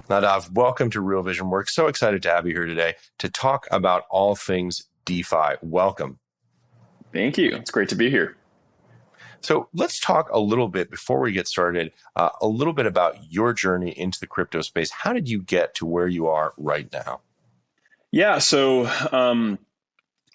Nadav, welcome to Real Vision. We're so excited to have you here today to talk about all things DeFi. Welcome. Thank you. It's great to be here. So let's talk a little bit before we get started, a little bit about your journey into the crypto space. How did you get to where you are right now? Yeah, so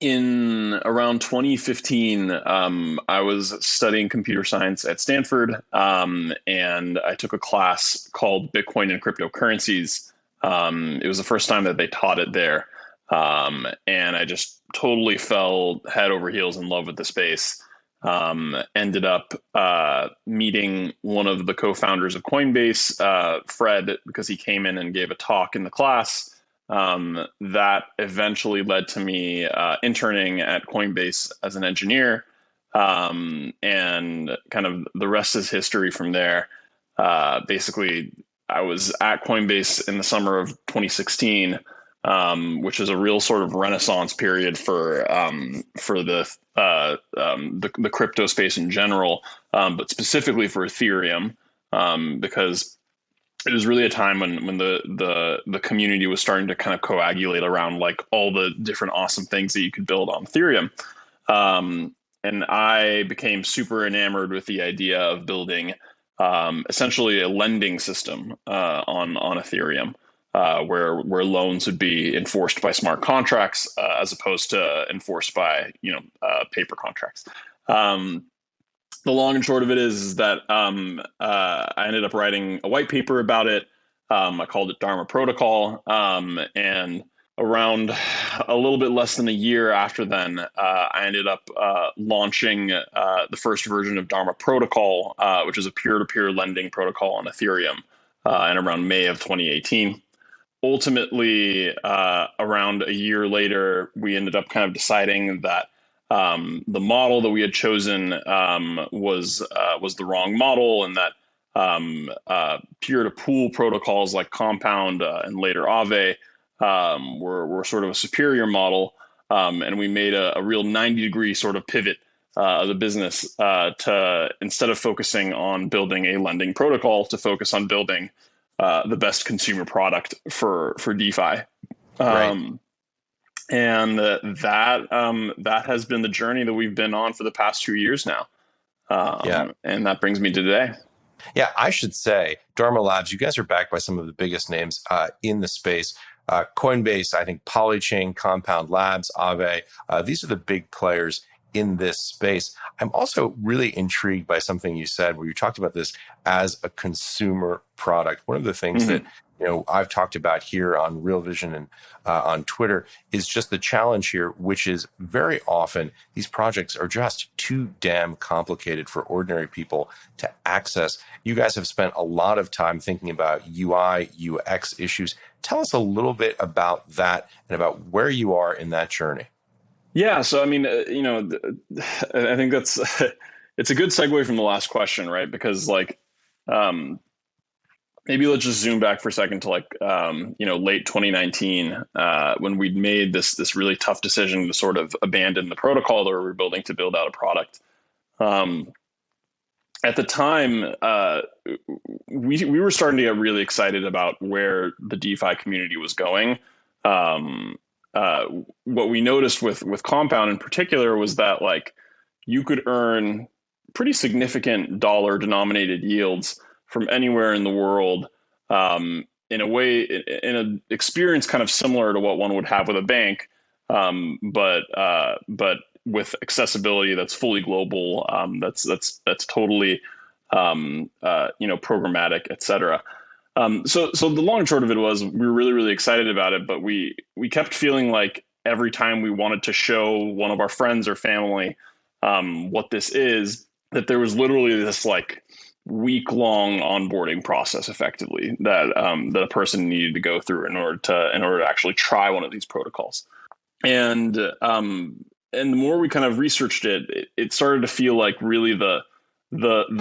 in around 2015, I was studying computer science at Stanford, and I took a class called Bitcoin and Cryptocurrencies. It was the first time that they taught it there, and I just totally fell head over heels in love with the space. Ended up meeting one of the co-founders of Coinbase, Fred, because he came in and gave a talk in the class. That eventually led to me interning at Coinbase as an engineer, and kind of the rest is history from there. Basically, I was at Coinbase in the summer of 2016, which is a real sort of renaissance period for the crypto space in general, but specifically for Ethereum, because it was really a time when the community was starting to kind of coagulate around like all the different awesome things that you could build on Ethereum. And I became super enamored with the idea of building essentially a lending system on Ethereum, where loans would be enforced by smart contracts as opposed to enforced by paper contracts. The long and short of it is that I ended up writing a white paper about it. I called it Dharma Protocol, and around a little bit less than a year after then, I ended up launching the first version of Dharma Protocol, which is a peer-to-peer lending protocol on Ethereum, in around May of 2018. Ultimately, around a year later, we ended up kind of deciding that the model that we had chosen was the wrong model, and that peer-to-pool protocols like Compound and later Aave were sort of a superior model, and we made a real 90-degree sort of pivot of the business to, instead of focusing on building a lending protocol, to focus on building the best consumer product for DeFi. Right. And that has been the journey that we've been on for the past 2 years now. Yeah. And that brings me to today. Yeah, I should say, Dharma Labs, you guys are backed by some of the biggest names in the space. Coinbase, I think Polychain, Compound Labs, Aave, these are the big players in this space. I'm also really intrigued by something you said where you talked about this as a consumer product. One of the things that I've talked about here on Real Vision and on Twitter is just the challenge here, which is very often these projects are just too damn complicated for ordinary people to access. You guys have spent a lot of time thinking about UI, UX issues. Tell us a little bit about that and about where you are in that journey. Yeah, so I mean, I think that's it's a good segue from the last question, right? Because like, maybe let's just zoom back for a second to like, late 2019, when we'd made this really tough decision to sort of abandon the protocol that we were building to build out a product. At the time, we were starting to get really excited about where the DeFi community was going. What we noticed with Compound in particular was that like you could earn pretty significant dollar denominated yields from anywhere in the world, in a way, in an experience kind of similar to what one would have with a bank, but with accessibility that's fully global, that's totally programmatic, et cetera. So the long and short of it was we were really, really excited about it, but we kept feeling like every time we wanted to show one of our friends or family what this is, that there was literally this like week-long onboarding process effectively that a person needed to go through in order to actually try one of these protocols. And the more we kind of researched it, it started to feel like really the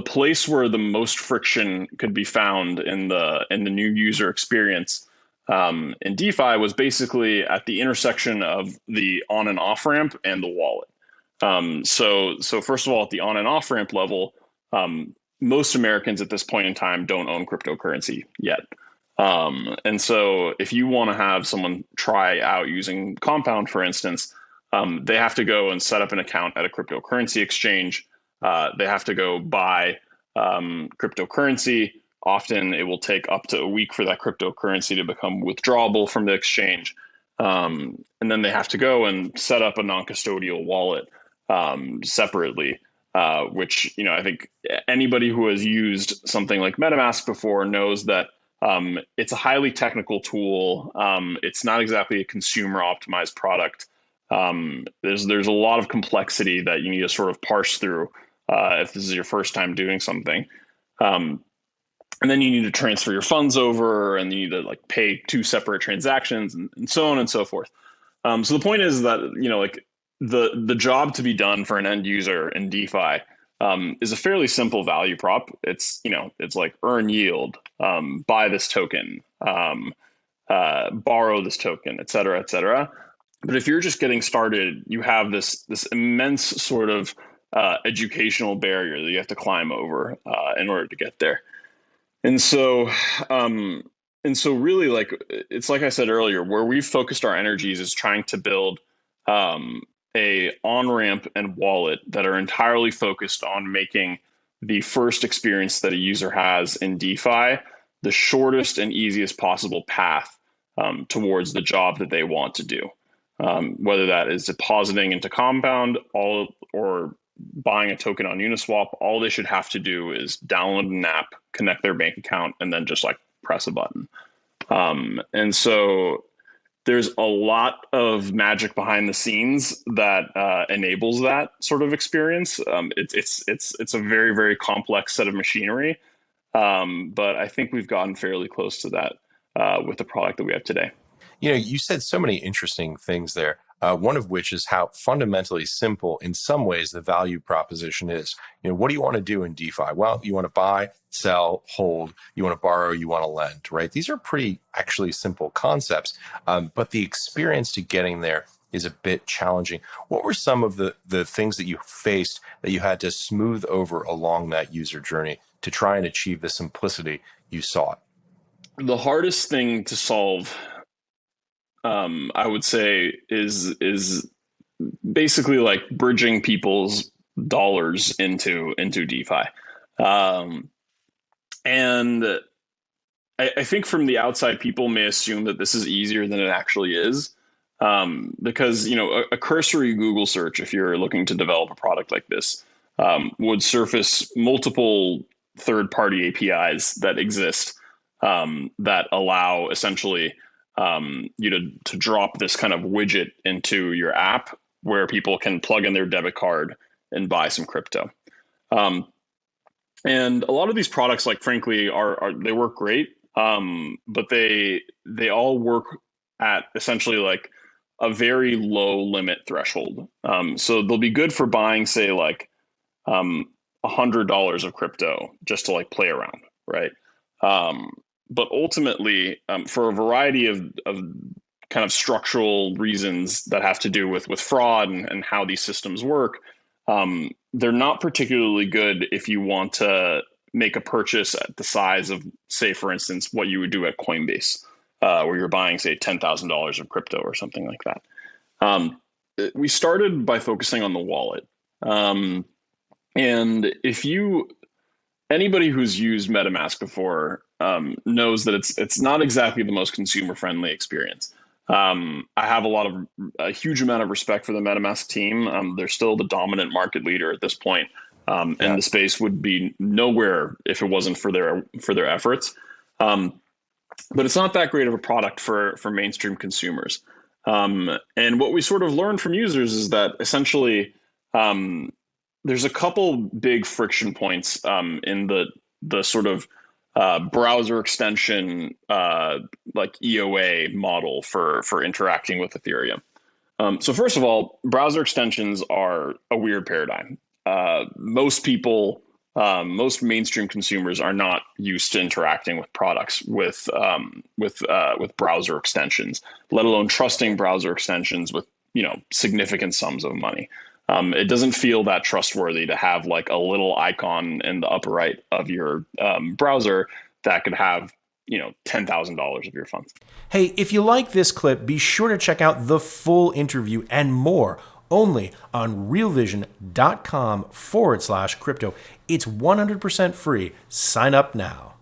place where the most friction could be found in the new user experience in DeFi was basically at the intersection of the on and off ramp and the wallet. So first of all, at the on and off ramp level, most Americans at this point in time don't own cryptocurrency yet. And so if you want to have someone try out using Compound, for instance, they have to go and set up an account at a cryptocurrency exchange. They have to go buy cryptocurrency. Often it will take up to a week for that cryptocurrency to become withdrawable from the exchange. And then they have to go and set up a non-custodial wallet separately, which, I think anybody who has used something like MetaMask before knows that it's a highly technical tool. It's not exactly a consumer optimized product. There's a lot of complexity that you need to sort of parse through if this is your first time doing something. And then you need to transfer your funds over, and you need to like pay two separate transactions, and so on and so forth. So the point is that like the job to be done for an end user in DeFi is a fairly simple value prop. It's it's like earn yield, buy this token, borrow this token, et cetera, et cetera. But if you're just getting started, you have this immense sort of educational barrier that you have to climb over in order to get there. And so really, like it's like I said earlier, where we've focused our energies is trying to build a on-ramp and wallet that are entirely focused on making the first experience that a user has in DeFi the shortest and easiest possible path towards the job that they want to do. Whether that is depositing into Compound or buying a token on Uniswap, all they should have to do is download an app, connect their bank account, and then just like press a button. And so there's a lot of magic behind the scenes that enables that sort of experience. It's a very, very complex set of machinery, but I think we've gotten fairly close to that with the product that we have today. You said so many interesting things there. One of which is how fundamentally simple, in some ways, the value proposition is. What do you want to do in DeFi? Well, you want to buy, sell, hold. You want to borrow. You want to lend, right? These are pretty actually simple concepts, but the experience to getting there is a bit challenging. What were some of the things that you faced that you had to smooth over along that user journey to try and achieve the simplicity you sought? The hardest thing to solve, I would say, is basically like bridging people's dollars into DeFi, and I think from the outside, people may assume that this is easier than it actually is, because a cursory Google search, if you're looking to develop a product like this, would surface multiple third-party APIs that exist that allow essentially you to drop this kind of widget into your app where people can plug in their debit card and buy some crypto. And a lot of these products, like frankly, they work great, but they all work at essentially like a very low limit threshold. So they'll be good for buying, say, like $100 of crypto just to like play around, right? But ultimately, for a variety of kind of structural reasons that have to do with fraud and how these systems work, they're not particularly good if you want to make a purchase at the size of, say, for instance, what you would do at Coinbase, where you're buying, say, $10,000 of crypto or something like that. We started by focusing on the wallet. And anybody who's used MetaMask before knows that it's not exactly the most consumer friendly experience. I have a huge amount of respect for the MetaMask team. They're still the dominant market leader at this point, and the space would be nowhere if it wasn't for their efforts. But it's not that great of a product for mainstream consumers. And what we sort of learned from users is that essentially there's a couple big friction points in the sort of browser extension like EOA model for interacting with Ethereum. So first of all, browser extensions are a weird paradigm. Most people, most mainstream consumers are not used to interacting with products with browser extensions, let alone trusting browser extensions with significant sums of money. It doesn't feel that trustworthy to have like a little icon in the upper right of your browser that could have $10,000 of your funds. Hey, if you like this clip, be sure to check out the full interview and more only on realvision.com/crypto. It's 100% free. Sign up now.